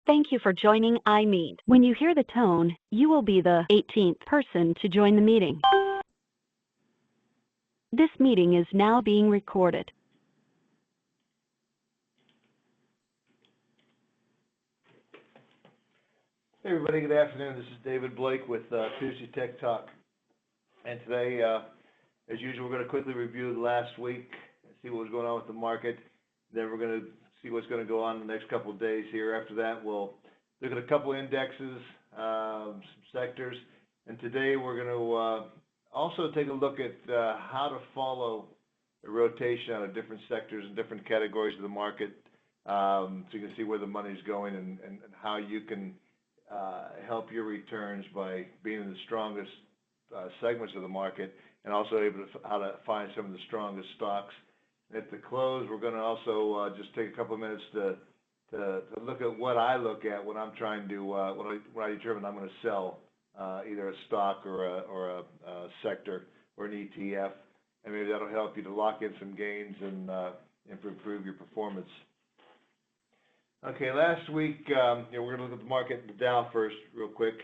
Thank you for joining iMeet. When you hear the tone, you will be the 18th person to join the meeting. This meeting is now being recorded. Hey everybody, good afternoon. This is David Blake with Tuesday Tech Talk. And today, as usual, we're going to quickly review the last week, see what was going on with the market. Then we're going to see what's going to go on the next couple of days here. After that, we'll look at a couple of indexes, some sectors. And today we're going to also take a look at how to follow the rotation out of different sectors and different categories of the market, so you can see where the money's going and how you can help your returns by being in the strongest segments of the market, and also able to how to find some of the strongest stocks. And at the close, we're going to also just take a couple of minutes to look at what I look at when I'm trying to when I determine I'm going to sell either a stock or a sector or an ETF, and maybe that'll help you to lock in some gains and improve your performance. Okay, last week, we're going to look at the market, the Dow first, real quick.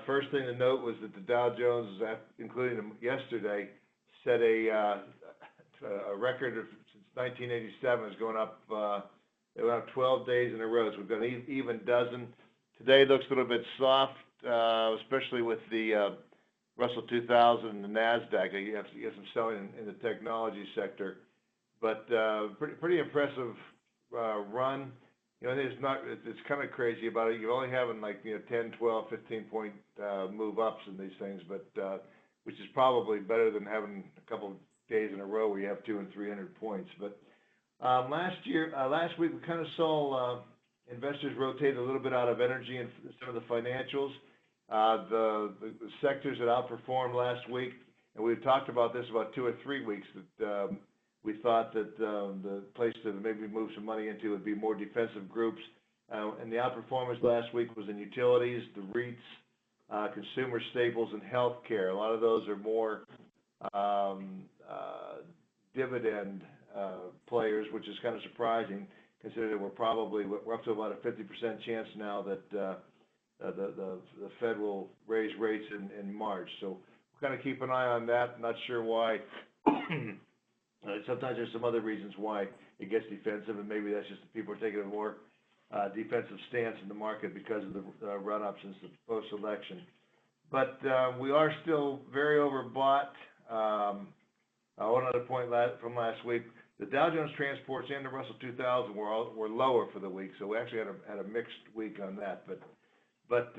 First thing to note was that the Dow Jones, including yesterday, set a record of since 1987. Is going up. They went up 12 days in a row. So we've got an even dozen. Today looks a little bit soft, especially with the Russell 2000 and the Nasdaq. You have some selling in the technology sector, but pretty impressive run. You know, it's kind of crazy about it. You're only having like 10, 12, 15 point move ups in these things, but which is probably better than having a couple of days in a row where you have 200 and 300 points. But last week we kind of saw investors rotate a little bit out of energy and some of the financials. The sectors that outperformed last week, and we've talked about this about 2 or 3 weeks, that we thought that the place to maybe move some money into would be more defensive groups. And the outperformance last week was in utilities, the REITs, consumer staples, and healthcare. A lot of those are more dividend players, which is kind of surprising, considering that we're up to about a 50% chance now that the Fed will raise rates in March. So we'll kind of keep an eye on that. Not sure why. Sometimes there's some other reasons why it gets defensive, and maybe that's just that people are taking a more defensive stance in the market because of the run-up since the post-election. But we are still very overbought. One other point from last week, the Dow Jones Transports and the Russell 2000 were lower for the week, so we actually had a mixed week on that. But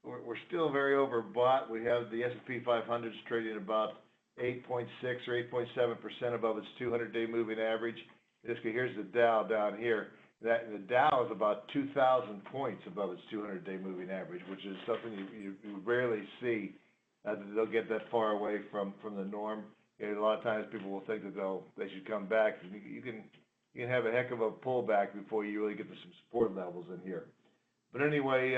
we're still very overbought. We have the S&P 500 trading about 8.6 or 8.7% above its 200-day moving average. Here's the Dow down here. The Dow is about 2,000 points above its 200-day moving average, which is something you rarely see. That they'll get that far away from the norm. And a lot of times people will think that they should come back. You can have a heck of a pullback before you really get to some support levels in here. But anyway,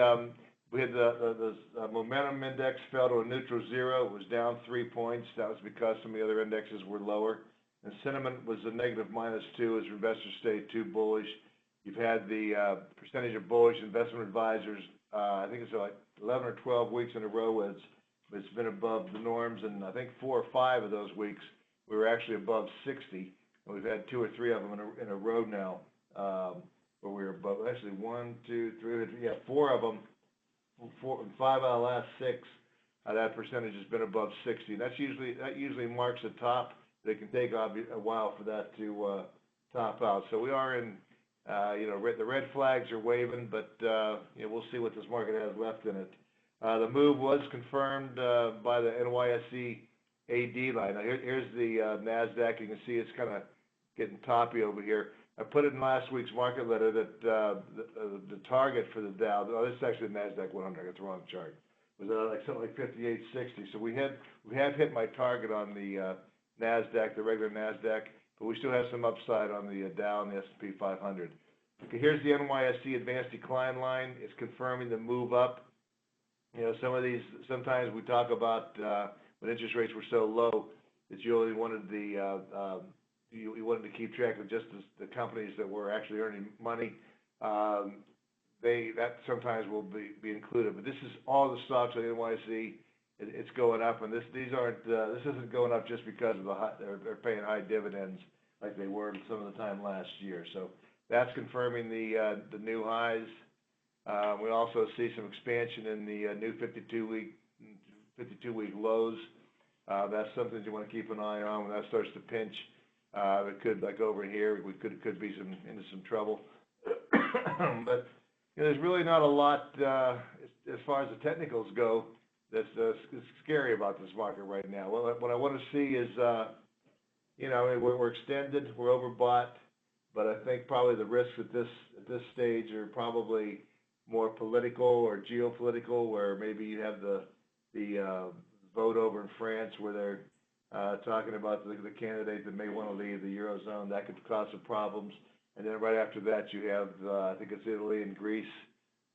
we had the momentum index fell to a neutral 0. It was down 3 points. That was because some of the other indexes were lower. And sentiment was a negative -2 as investors stayed too bullish. You've had the percentage of bullish investment advisors, I think it's like 11 or 12 weeks in a row it's been above the norms. And I think 4 or 5 of those weeks we were actually above 60. And we've had 2 or 3 of them in a row now where we were above. Actually, 1, 2, 3, 4 of them. 4 and 5 out of the last 6, that percentage has been above 60. That usually marks a top. They can take a while for that to top out. So we are in, the red flags are waving, but we'll see what this market has left in it. The move was confirmed by the NYSE AD line. Now here's the Nasdaq. You can see it's kind of getting toppy over here. I put it in last week's market letter that the target for the Dow, this is actually the Nasdaq 100, I got the wrong chart, was like something like 5860. So we have hit my target on the Nasdaq, the regular Nasdaq, but we still have some upside on the Dow and the S&P 500. Okay, here's the NYSE advanced decline line. It's confirming the move up. Some of these, sometimes we talk about when interest rates were so low that you only wanted you wanted to keep track of just the companies that were actually earning money. that sometimes will be included. But this is all the stocks on the NYSE. It's going up, and these aren't this isn't going up just because of they're paying high dividends like they were some of the time last year. So that's confirming the new highs. We also see some expansion in the new 52-week lows. That's something you want to keep an eye on. When that starts to pinch, it could, like over here, could be into some trouble. But there's really not a lot as far as the technicals go that's scary about this market right now. What I want to see is, we're extended, we're overbought, but I think probably the risks at this stage are probably more political or geopolitical, where maybe you have the vote over in France where they're talking about the candidate that may want to leave the Eurozone. That could cause some problems. And then right after that, you have, I think it's Italy and Greece,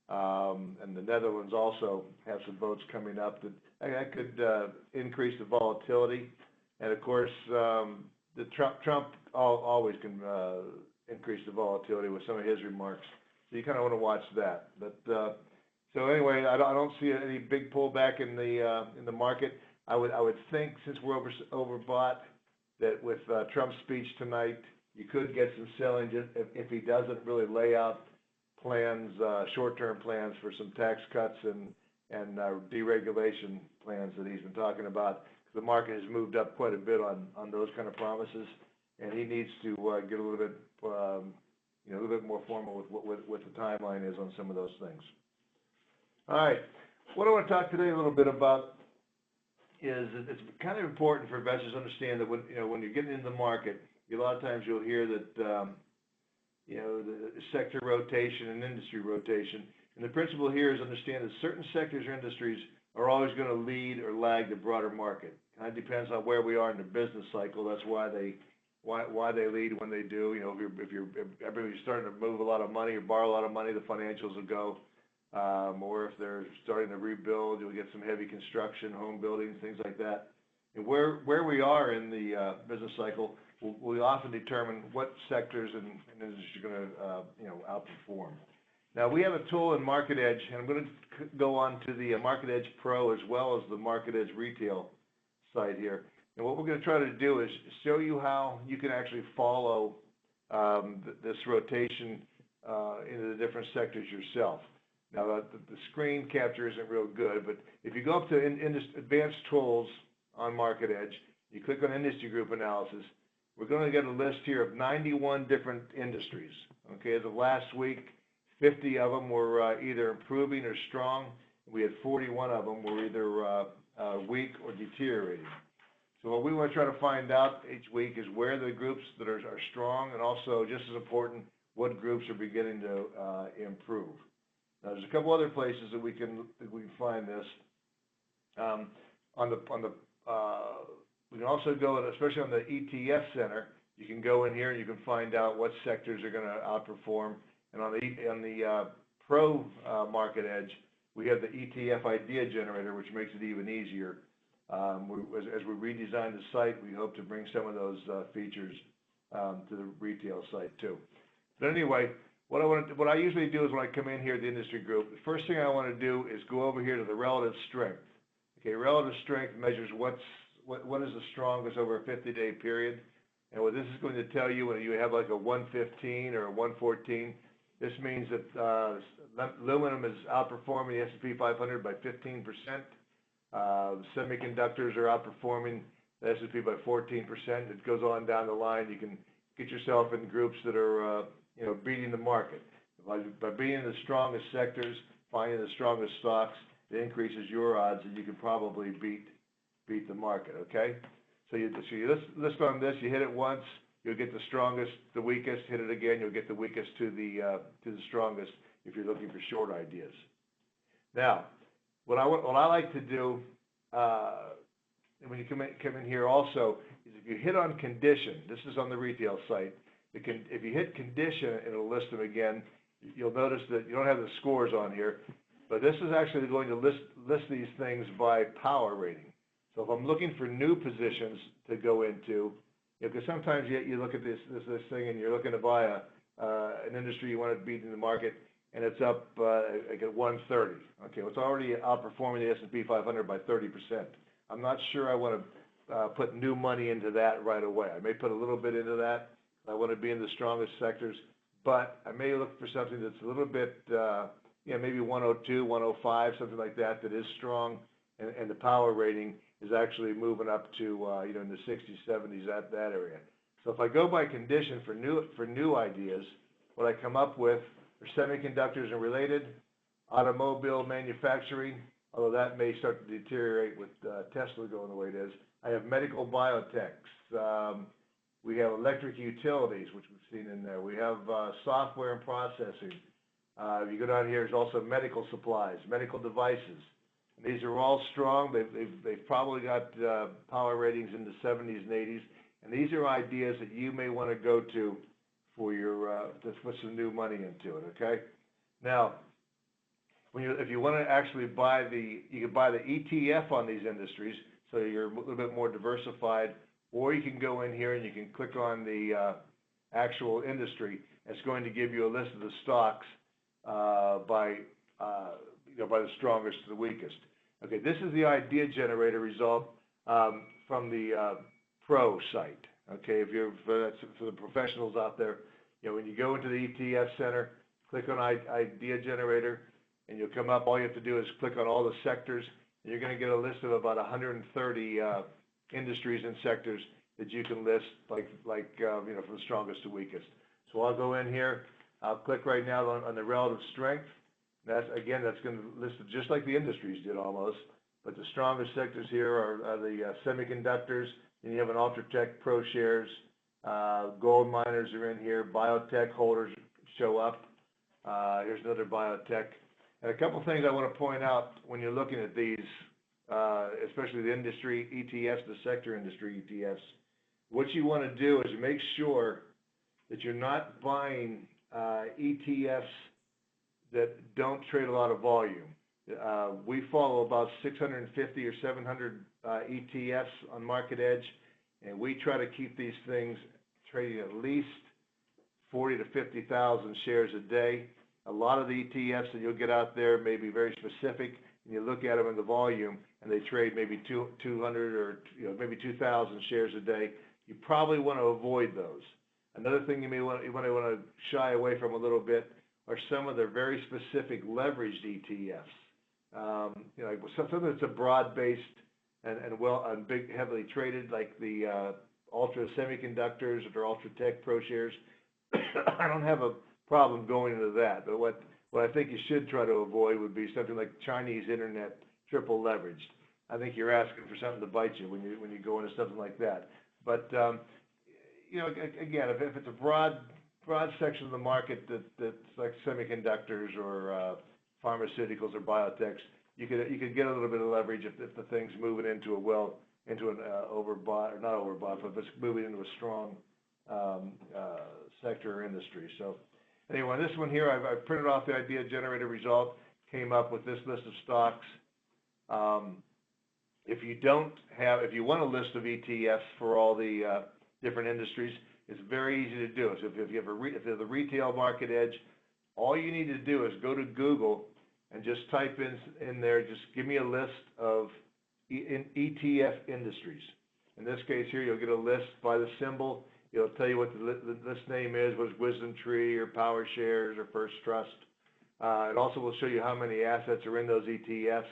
and the Netherlands also have some votes coming up that could increase the volatility. And of course, the Trump always can increase the volatility with some of his remarks. So you kind of want to watch that. But so anyway, I don't see any big pullback in the market. I would think, since we're overbought, that with Trump's speech tonight, you could get some selling if he doesn't really lay out plans, short-term plans for some tax cuts and deregulation plans that he's been talking about. The market has moved up quite a bit on those kind of promises, and he needs to get a little bit, a little bit more formal with what the timeline is on some of those things. All right, what I want to talk today a little bit about is it's kind of important for investors to understand that when you're getting into the market, a lot of times you'll hear that the sector rotation and industry rotation, and the principle here is understand that certain sectors or industries are always going to lead or lag the broader market. Kind of depends on where we are in the business cycle. That's why they lead when they do. If everybody's starting to move a lot of money or borrow a lot of money, the financials will go. Or if they're starting to rebuild, you'll get some heavy construction, home building, things like that. And where we are in the business cycle, we often determine what sectors and industries are going to outperform. Now, we have a tool in Market Edge, and I'm going to go on to the Market Edge Pro as well as the Market Edge Retail site here. And what we're going to try to do is show you how you can actually follow this rotation into the different sectors yourself. Now, the screen capture isn't real good, but if you go up to Advanced Tools on Market Edge, you click on Industry Group Analysis, we're going to get a list here of 91 different industries. Okay, as of last week, 50 of them were either improving or strong. We had 41 of them were either weak or deteriorating. So what we want to try to find out each week is where the groups that are strong, and also, just as important, what groups are beginning to improve. Now, there's a couple other places that we can find this. We can also go, especially on the ETF Center, you can go in here and you can find out what sectors are going to outperform. And on the Pro Market Edge, we have the ETF Idea Generator, which makes it even easier. As we redesign the site, we hope to bring some of those features to the retail site too. But anyway, what I usually do is when I come in here at the industry group, the first thing I want to do is go over here to the relative strength. Okay, relative strength measures what is the strongest over a 50-day period. And what this is going to tell you, when you have like a 115 or a 114, this means that aluminum is outperforming the S&P 500 by 15%. Semiconductors are outperforming the S&P by 14%. It goes on down the line. You can get yourself in groups that are beating the market. By being in the strongest sectors, finding the strongest stocks, it increases your odds that you can probably beat the market, okay? So you list on this, you hit it once, you'll get the strongest, the weakest, hit it again, you'll get the weakest to the strongest if you're looking for short ideas. Now, what I like to do when you come in here also is if you hit on condition, this is on the retail site, if you hit condition, it'll list them again. You'll notice that you don't have the scores on here, but this is actually going to list these things by power rating. So if I'm looking for new positions to go into, because sometimes you look at this thing and you're looking to buy an industry you want to beat in the market, and it's up like at 130. Okay, well, it's already outperforming the S&P 500 by 30%. I'm not sure I want to put new money into that right away. I may put a little bit into that. I want to be in the strongest sectors, but I may look for something that's a little bit, maybe 102, 105, something like that, that is strong, and the power rating is actually moving up to, in the 60s, 70s, that area. So if I go by condition for new ideas, what I come up with are semiconductors and related, automobile manufacturing, although that may start to deteriorate with Tesla going the way it is. I have medical biotechs. We have electric utilities, which we've seen in there. We have software and processing. If you go down here, there's also medical supplies, medical devices. And these are all strong. They've probably got power ratings in the 70s and 80s. And these are ideas that you may want to go to for your to put some new money into it. Okay. Now, if you want to actually you can buy the ETF on these industries, so you're a little bit more diversified. Or you can go in here and you can click on the actual industry. It's going to give you a list of the stocks by the strongest to the weakest. Okay, this is the idea generator result from the Pro site. Okay, if you're for the professionals out there, when you go into the ETF Center, click on idea generator, and you'll come up. All you have to do is click on all the sectors, and you're going to get a list of about 130 industries and sectors that you can list, from the strongest to weakest. So I'll go in here. I'll click right now on the relative strength. That's going to list it just like the industries did almost. But the strongest sectors here are the semiconductors. And you have an Ultratech Pro shares. Gold miners are in here. Biotech holders show up. Here's another biotech. And a couple things I want to point out when you're looking at these, especially the industry ETFs, the sector industry ETFs. What you want to do is make sure that you're not buying ETFs that don't trade a lot of volume. We follow about 650 or 700 ETFs on Market Edge, and we try to keep these things trading at least 40 to 50,000 shares a day. A lot of the ETFs that you'll get out there may be very specific, and you look at them in the volume, and they trade maybe 200 or maybe 2,000 shares a day. You probably want to avoid those. Another thing you may want to shy away from a little bit are some of the very specific leveraged ETFs. Something that's a broad-based and big, heavily traded, like the Ultra Semiconductors or Ultratech Pro shares. I don't have a problem going into that, but what I think you should try to avoid would be something like Chinese internet triple leveraged. I think you're asking for something to bite you when you go into something like that. But again, if it's a broad section of the market that's like semiconductors or pharmaceuticals or biotechs, you could get a little bit of leverage if the thing's moving into an overbought, or not overbought, but if it's moving into a strong sector or industry. So anyway, this one here, I've printed off the idea generator result, came up with this list of stocks. If you want a list of ETFs for all the different industries, it's very easy to do. So if you have the retail Market Edge, all you need to do is go to Google and just type in there, just give me a list of ETF industries. In this case here, you'll get a list by the symbol. It'll tell you what the list name is, whether it's Wisdom Tree or Power Shares or First Trust. It also will show you how many assets are in those ETFs,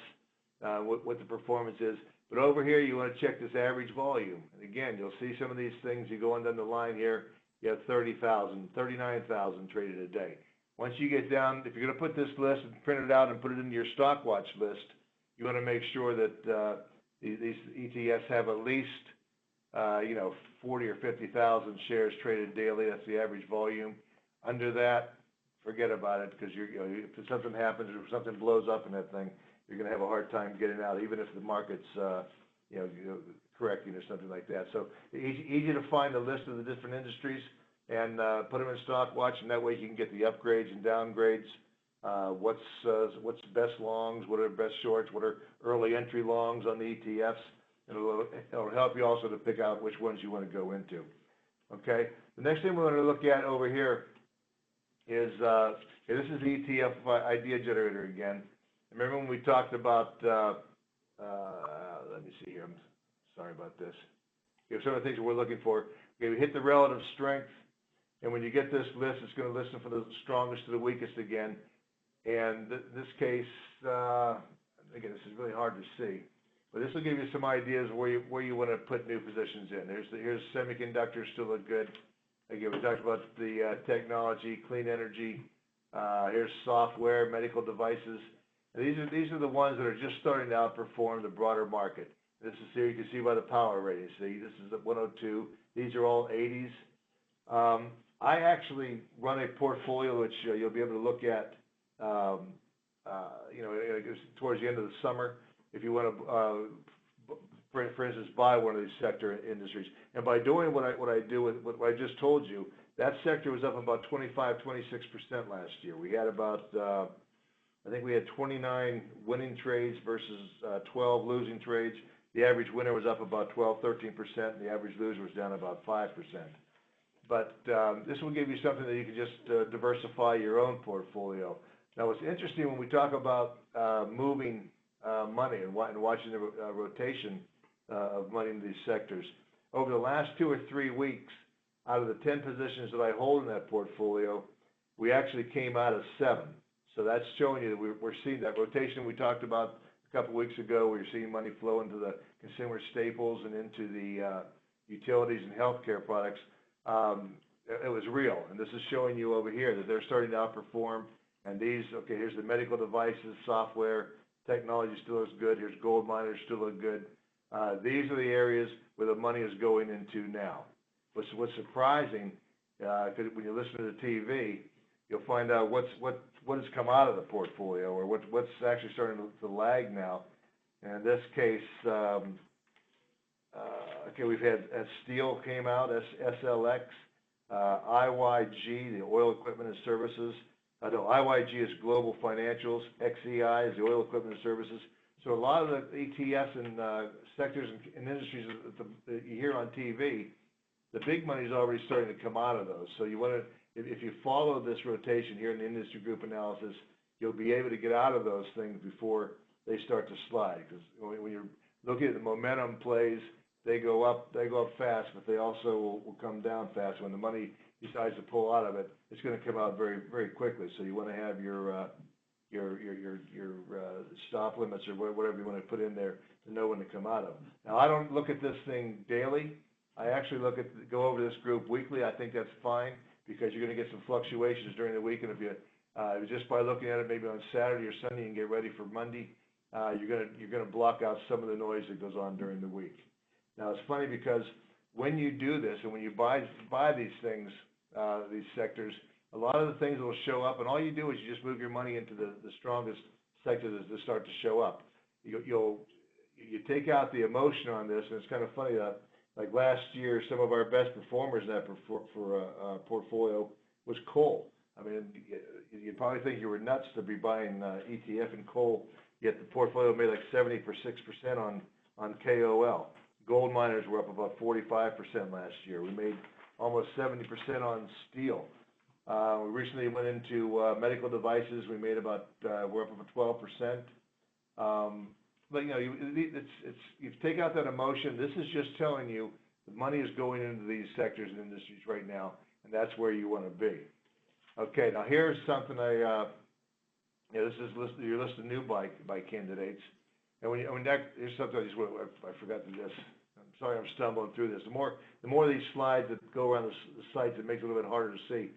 what the performance is. But over here, you want to check this average volume. And again, you'll see some of these things. You go on down the line here, you have 30,000, 39,000 traded a day. Once you get down, if you're going to put this list and print it out and put it into your stock watch list, you want to make sure that these ETFs have at least 40 or 50,000 shares traded daily. That's the average volume. Under that, forget about it, because if something happens or if something blows up in that thing, you're going to have a hard time getting out, even if the market's correcting or something like that. So easy to find a list of the different industries and put them in stock watch, and that way you can get the upgrades and downgrades. What's best longs? What are best shorts? What are early entry longs on the ETFs? It'll help you also to pick out which ones you want to go into. Okay. The next thing we're going to look at over here is Okay, this is the ETF idea generator again. Remember when we talked about, let me see here, I'm sorry about this. Okay, some of the things that we're looking for. Okay, we hit the relative strength, and when you get this list, it's going to listen for the strongest to the weakest again. And this case, again, this is really hard to see, but this will give you some ideas where you want to put new positions in. Here's semiconductors still look good. Again, we talked about the technology, clean energy. Here's software, medical devices. And these are the ones that are just starting to outperform the broader market. This is here you can see by the power rating. See, this is at 102. These are all 80s. I actually run a portfolio which you'll be able to look at. You know, towards the end of the summer, if you want to, for instance, buy one of these sector industries. And by doing what I do with what I just told you, that sector was up about 25, 26% last year. We had about, I think we had 29 winning trades versus 12 losing trades. The average winner was up about 12, 13%, and the average loser was down about 5%. But this will give you something that you can just diversify your own portfolio. Now, what's interesting when we talk about moving money and watching the rotation of money in these sectors, over the last 2 or 3 weeks, out of the 10 positions that I hold in that portfolio, we actually came out of 7. So that's showing you that we're seeing that rotation we talked about a couple of weeks ago, where you're seeing money flow into the consumer staples and into the utilities and healthcare products. It was real, and this is showing you over here that they're starting to outperform. And these, okay, here's the medical devices, software, technology still looks good. Here's gold miners still look good. These are the areas where the money is going into now. What's surprising, because when you listen to the TV, you'll find out what has come out of the portfolio, or what's actually starting to lag now. And in this case, okay, we've had steel came out, SLX, IYG, the oil equipment and services. No, IYG is global financials, XEI is the oil equipment and services. So a lot of the ETFs and sectors and industries that you hear on TV, the big money is already starting to come out of those. So you want to, if you follow this rotation here in the industry group analysis, you'll be able to get out of those things before they start to slide. Because when you're looking at the momentum plays, they go up fast, but they also will come down fast. When the money decides to pull out of it, it's going to come out very, very quickly. So you want to have your stop limits or whatever you want to put in there to know when to come out of. Now, I don't look at this thing daily. I actually go over this group weekly. I think that's fine, because you're going to get some fluctuations during the week, and if you just by looking at it maybe on Saturday or Sunday and get ready for Monday, you're going to block out some of the noise that goes on during the week. Now, it's funny because when you do this and when you buy these things, these sectors, a lot of the things will show up, and all you do is you just move your money into the strongest sectors that start to show up. You take out the emotion on this, and it's kind of funny that, like last year, some of our best performers in that portfolio was coal. I mean, you'd probably think you were nuts to be buying ETF in coal, yet the portfolio made like 76% on KOL. Gold miners were up about 45% last year. We made almost 70% on steel. We recently went into medical devices. We made we're up about 12%. But you know, you take out that emotion. This is just telling you the money is going into these sectors and industries right now, and that's where you want to be. Okay, now here's something this is your list of new buy candidates. And here's something I forgot to just. I'm sorry, I'm stumbling through this. The more of these slides that go around the sites, it makes it a little bit harder to see.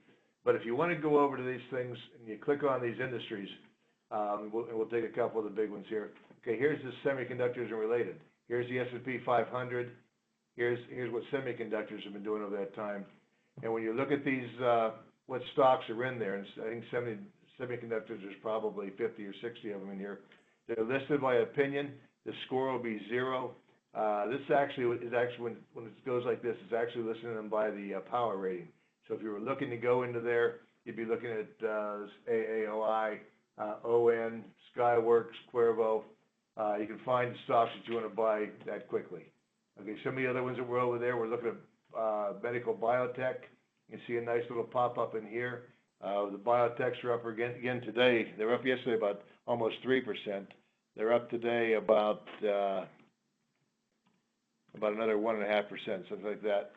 But if you want to go over to these things and you click on these industries, we'll take a couple of the big ones here. Okay, here's the semiconductors and related. Here's the S&P 500. Here's what semiconductors have been doing over that time. And when you look at these, what stocks are in there, and I think semiconductors, there's probably 50 or 60 of them in here. They're listed by opinion. The score will be 0. This actually is when it goes like this, it's actually listing them by the power rating. So if you were looking to go into there, you'd be looking at AAOI, ON, Skyworks, Cuervo. You can find the stocks that you want to buy that quickly. Okay, some of the other ones that were over there, we're looking at medical biotech. You can see a nice little pop-up in here. The biotechs are up again today. They were up yesterday about almost 3%. They're up today about another 1.5%, something like that.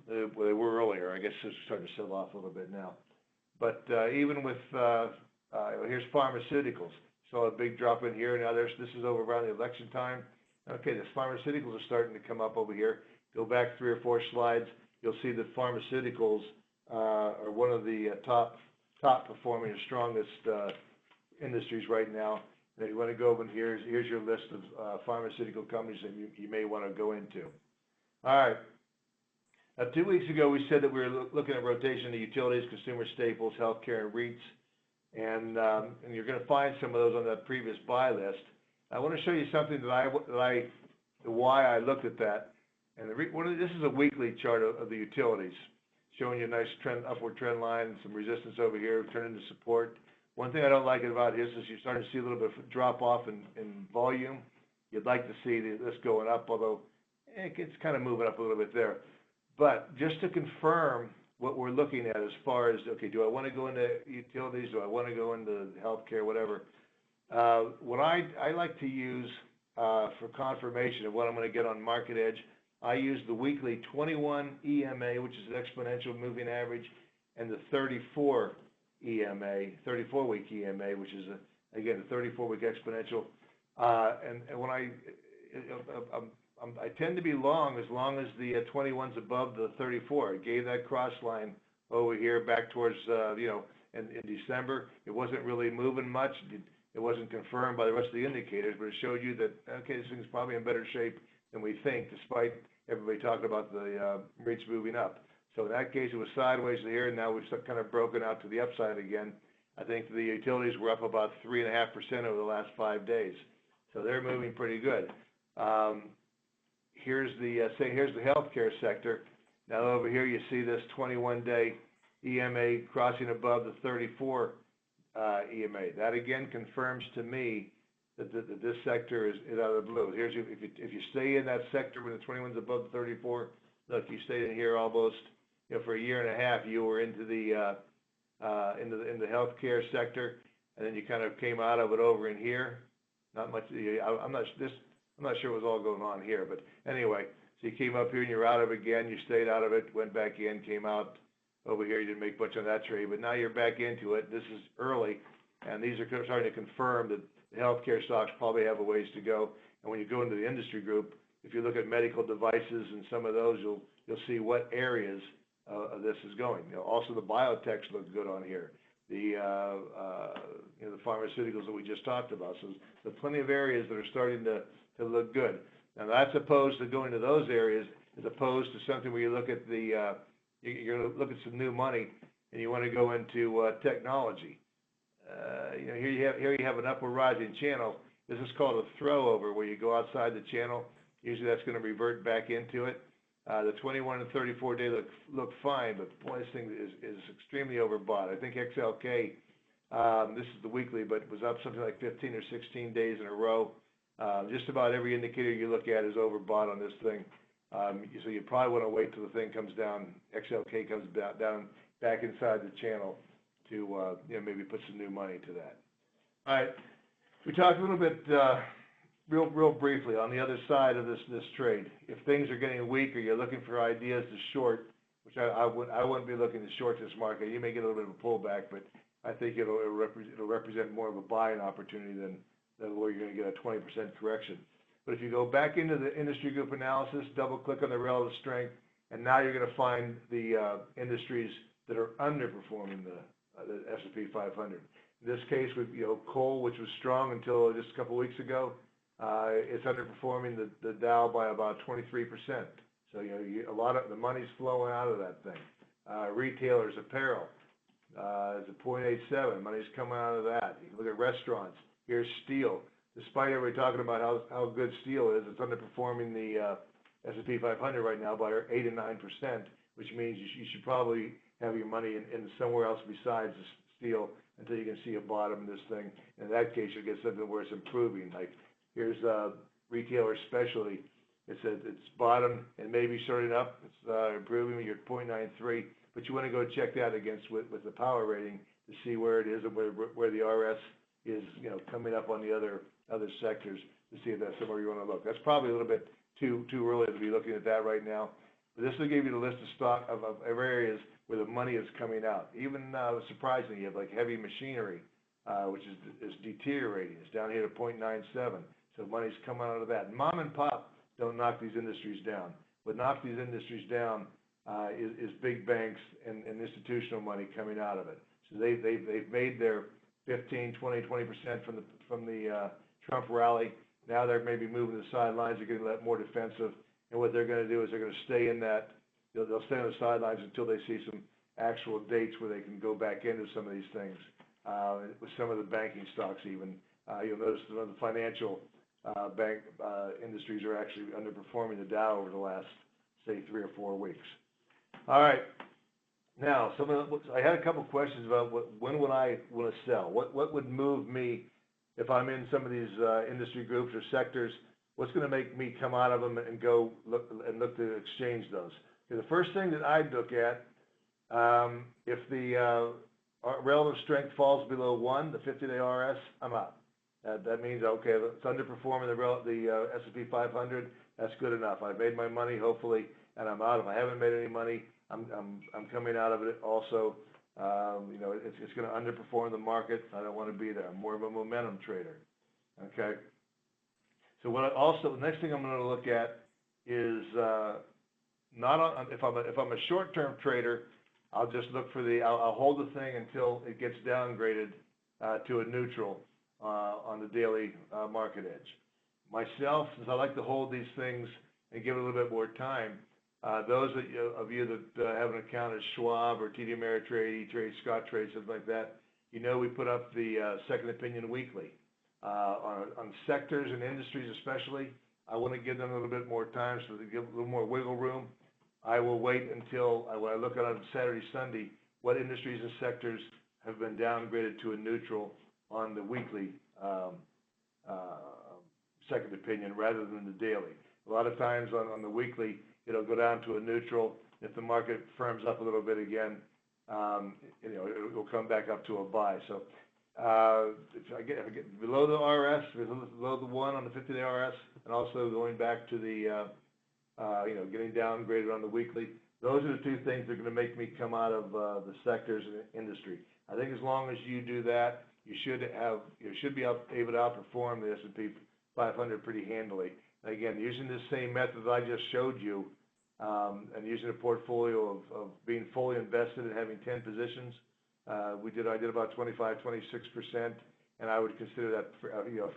They were earlier. I guess it's starting to settle off a little bit now. But even with here's pharmaceuticals. Saw a big drop in here. Now this is over around the election time. Okay, the pharmaceuticals are starting to come up over here. Go back 3 or 4 slides. You'll see that pharmaceuticals are one of the top performing and strongest industries right now. And if you want to go over here, here's your list of pharmaceutical companies that you may want to go into. All right. 2 weeks ago, we said that we were looking at rotation of utilities, consumer staples, healthcare, and REITs, and you're going to find some of those on that previous buy list. I want to show you something why I looked at that. And this is a weekly chart of the utilities, showing you a nice upward trend line, and some resistance over here, turning to support. One thing I don't like about this is you're starting to see a little bit of drop off in volume. You'd like to see this going up, although it's kind of moving up a little bit there. But just to confirm what we're looking at as far as, okay, do I want to go into utilities? Do I want to go into healthcare, whatever? What I like to use for confirmation of what I'm going to get on Market Edge, I use the weekly 21 EMA, which is an exponential moving average, and the 34 EMA, 34-week EMA, which is, again, the 34-week exponential. And when I tend to be long as the 21's above the 34. I gave that cross line over here back towards, in December. It wasn't really moving much. It wasn't confirmed by the rest of the indicators, but it showed you that, okay, this thing's probably in better shape than we think, despite everybody talking about the rates moving up. So in that case, it was sideways here, and now we've kind of broken out to the upside again. I think the utilities were up about 3.5% over the last 5 days. So they're moving pretty good. Here's the healthcare sector. Now over here you see this 21-day EMA crossing above the 34 EMA. That again confirms to me that this sector is out of the blue. Here's if you stay in that sector when the 21's above the 34. Look, you stayed in here almost for a year and a half. You were into the healthcare sector, and then you kind of came out of it over in here. Not much. I'm not sure what was all going on here, but anyway, so you came up here and you're out of it again, you stayed out of it, went back in, came out over here, you didn't make much on that trade, but now you're back into it. This is early, and these are starting to confirm that the healthcare stocks probably have a ways to go. And when you go into the industry group, if you look at medical devices and some of those, you'll see what areas of this is going. Also the biotechs look good on here. The the pharmaceuticals that we just talked about. So there's plenty of areas that are starting to look good. Now that's opposed to going to those areas, as opposed to something where you look at you're going to look at some new money and you want to go into technology. Here you have an upward rising channel. This is called a throwover, where you go outside the channel. Usually that's going to revert back into it. The 21 and 34 day look fine, but boy, this thing is extremely overbought. I think XLK, this is the weekly, but it was up something like 15 or 16 days in a row. Just about every indicator you look at is overbought on this thing. So you probably want to wait till the thing comes down, XLK comes down back inside the channel to maybe put some new money to that. All right, we talked a little bit real briefly on the other side of this trade. If things are getting weak or you're looking for ideas to short, which I wouldn't be looking to short this market. You may get a little bit of a pullback, but I think it'll represent more of a buying opportunity than where you're going to get a 20% correction. But if you go back into the industry group analysis, double click on the relative strength, and now you're going to find the industries that are underperforming the S&P 500. In this case, with coal, which was strong until just a couple weeks ago, it's underperforming the Dow by about 23%. So a lot of the money's flowing out of that thing. Retailers, apparel, is at 0.87. Money's coming out of that. You can look at restaurants. Here's steel. Despite everybody talking about how good steel is, it's underperforming the S&P 500 right now by 8 and 9%, which means you should probably have your money in somewhere else besides steel until you can see a bottom in this thing. In that case, you'll get something where it's improving. Like here's retailer specialty. It's bottom and maybe starting up. It's improving. You're at 0.93. but you want to go check that against with the power rating to see where it is and where the RS is, coming up on the other sectors to see if that's somewhere you want to look. That's probably a little bit too early to be looking at that right now. But this will give you the list of stock of areas where the money is coming out. Even surprisingly, you have like heavy machinery, which is deteriorating. It's down here to 0.97. So money's coming out of that. And mom and pop don't knock these industries down. What knocks these industries down is big banks and institutional money coming out of it. So they've made their 15, 20, 20% from the Trump rally. Now they're maybe moving to the sidelines. They're getting a lot more defensive. And what they're going to do is they're going to stay in that. They'll stay on the sidelines until they see some actual dates where they can go back into some of these things. With some of the banking stocks even. You'll notice that the financial bank industries are actually underperforming the Dow over the last, say, 3 or 4 weeks. All right. Now, I had a couple questions about when would I want to sell? What would move me if I'm in some of these industry groups or sectors? What's going to make me come out of them and go look to exchange those? Okay, the first thing that I'd look at, if the relative strength falls below 1, the 50-day RS, I'm out. That means, okay, it's underperforming the S&P 500. That's good enough. I've made my money, hopefully, and I'm out. If I haven't made any money, I'm coming out of it also. It's going to underperform the market. I don't want to be there. I'm more of a momentum trader. Okay. So the next thing I'm going to look at is if I'm a short-term trader, I'll just look for I'll hold the thing until it gets downgraded to a neutral on the daily market edge. Myself, since I like to hold these things and give it a little bit more time, those of you that have an account at Schwab or TD Ameritrade, E-Trade, Scottrade, something like that, we put up the Second Opinion Weekly. On sectors and industries especially, I want to give them a little bit more time so they give a little more wiggle room. I will wait until when I look at on Saturday, Sunday, what industries and sectors have been downgraded to a neutral on the weekly Second Opinion rather than the daily. A lot of times on the weekly, it'll go down to a neutral. If the market firms up a little bit again, it will come back up to a buy. So if I get below the RS, below the 1 on the 50-day RS, and also going back to the getting downgraded on the weekly, those are the two things that are going to make me come out of the sectors and industry. I think as long as you do that, you should be able to outperform the S&P 500 pretty handily. And again, using this same method that I just showed you, and using a portfolio of being fully invested and having 10 positions, I did about 25, 26%, and I would consider that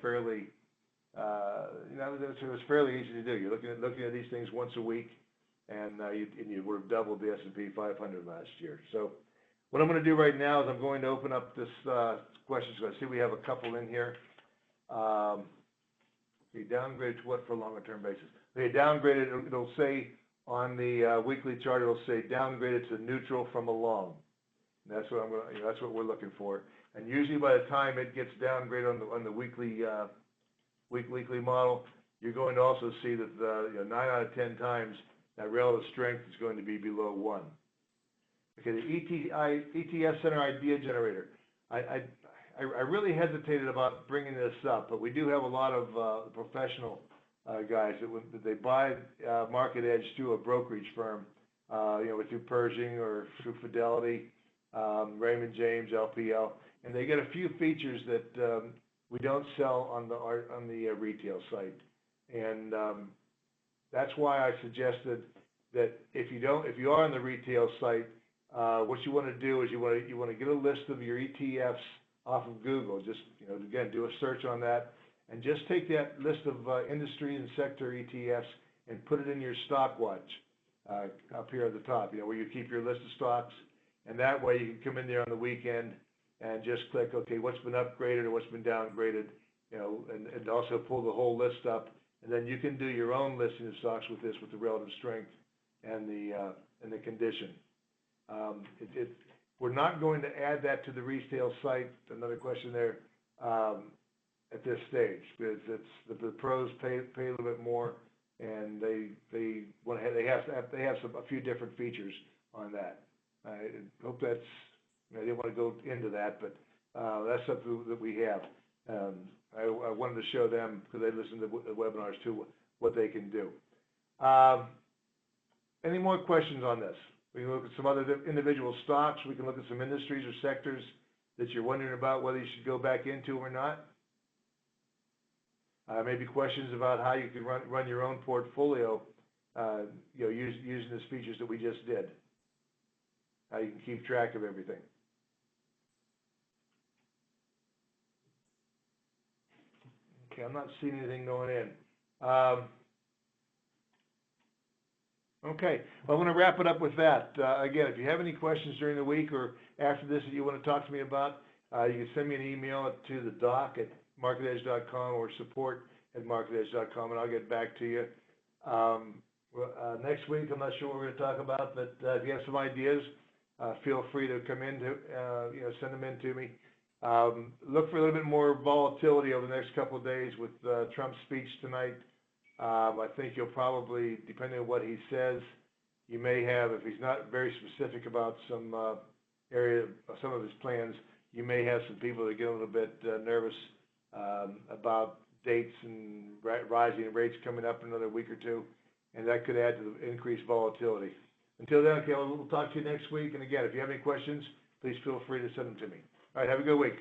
fairly. It was fairly easy to do. You're looking at these things once a week, and you would have doubled the S&P 500 last year. So what I'm going to do right now is I'm going to open up this question. So I see we have a couple in here. Downgraded to what for a longer term basis? They downgraded. It'll say on the weekly chart. It'll say downgraded to neutral from a long. And that's what that's what we're looking for. And usually by the time it gets downgraded on the weekly model, you're going to also see that 9 out of 10 times that relative strength is going to be below 1. Okay, the ETF Center Idea Generator. I really hesitated about bringing this up, but we do have a lot of professional guys that they buy market edge through a brokerage firm, through Pershing or through Fidelity, Raymond James, LPL, and they get a few features that we don't sell on the retail site, and that's why I suggested that if you are on the retail site, what you want to do is you want to get a list of your ETFs off of Google. Just again, do a search on that, and just take that list of industry and sector ETFs and put it in your stock watch up here at the top. Where you keep your list of stocks, and that way you can come in there on the weekend and just click, okay, what's been upgraded or what's been downgraded, and also pull the whole list up, and then you can do your own listing of stocks with the relative strength and the condition. We're not going to add that to the retail site. Another question there at this stage, because the pros pay a little bit more, and they have a few different features on that. I hope that's, I didn't want to go into that, but that's something that we have. I wanted to show them, because they listen to the webinars too, what they can do. Any more questions on this? We can look at some other individual stocks. We can look at some industries or sectors that you're wondering about whether you should go back into or not. Maybe questions about how you can run your own portfolio, using the features that we just did. How you can keep track of everything. Okay, I'm not seeing anything going in. Okay, well, I'm going to wrap it up with that. Again, if you have any questions during the week or after this that you want to talk to me about, you can send me an email to the doc@marketedge.com or support@marketedge.com, and I'll get back to you. Next week, I'm not sure what we're going to talk about, but if you have some ideas, feel free to come in to, send them in to me. Look for a little bit more volatility over the next couple of days with Trump's speech tonight. I think you'll probably, depending on what he says, you may have, if he's not very specific about some some of his plans, you may have some people that get a little bit nervous about dates and rising rates coming up in another week or two, and that could add to the increased volatility. Until then, okay, we'll talk to you next week. And again, if you have any questions, please feel free to send them to me. All right, have a good week.